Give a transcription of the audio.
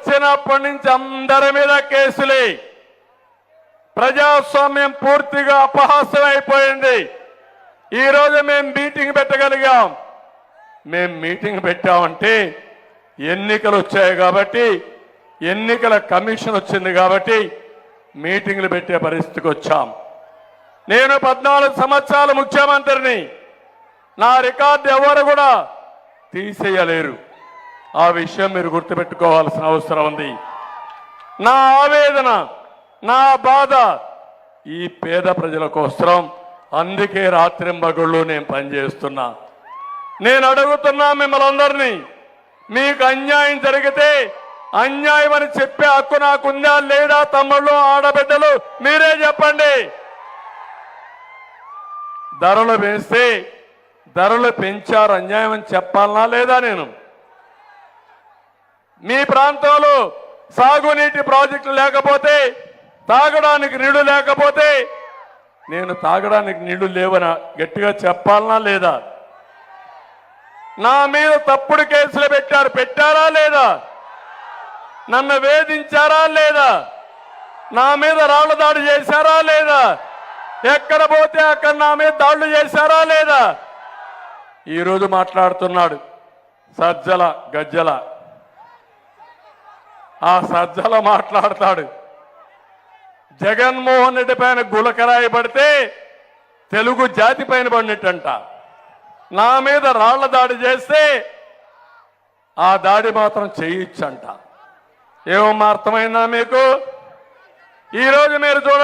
వచ్చినప్పటి నుంచి అందరి మీద కేసులే. ప్రజాస్వామ్యం పూర్తిగా అపహాస్యం అయిపోయింది. ఈరోజు మేము మీటింగ్ పెట్టగలిగాం. మేము మీటింగ్ పెట్టామంటే ఎన్నికలు వచ్చాయి కాబట్టి, ఎన్నికల కమిషన్ వచ్చింది కాబట్టి మీటింగ్లు పెట్టే పరిస్థితికి వచ్చాం. నేను 14 సంవత్సరాలు ముఖ్యమంత్రిని. నా రికార్డు ఎవరు కూడా తీసేయలేరు. ఆ విషయం మీరు గుర్తుపెట్టుకోవాల్సిన అవసరం ఉంది. నా ఆవేదన, నా బాధ ఈ పేద ప్రజల కోసం. అందుకే రాత్రింబగళ్ళు నేను పనిచేస్తున్నా. నేను అడుగుతున్నా మిమ్మల్ని అందరినీ, మీకు అన్యాయం జరిగితే అన్యాయం అని చెప్పే హక్కు నాకుందా లేదా? తమ్ముళ్ళు, ఆడబిడ్డలు మీరే చెప్పండి. ధరలు పెంచితే ధరలు పెంచారు అన్యాయం అని చెప్పాలనా లేదా? నేను మీ ప్రాంతంలో సాగునీటి ప్రాజెక్టులు లేకపోతే, తాగడానికి నీళ్లు లేకపోతే నేను తాగడానికి నీళ్లు లేవని గట్టిగా చెప్పాలనా లేదా? నా మీద తప్పుడు కేసులు పెట్టారా లేదా? నన్ను వేధించారా లేదా? నా మీద రాళ్ల దాడి చేశారా లేదా? ఎక్కడ పోతే అక్కడ నా మీద దాడులు చేశారా లేదా? ఈరోజు మాట్లాడుతున్నాడు సజ్జల గజ్జల. ఆ సజ్జల మాట్లాడతాడు, జగన్మోహన్ రెడ్డి పైన గులకరాయి పడితే తెలుగు జాతి పైన పడినట్టంట. నా మీద రాళ్ల దాడి చేస్తే ఆ దాడి మాత్రం చేయొచ్చంట. ఏమమ్మా, అర్థమైందా మీకు? ఈరోజు మీరు చూడండి.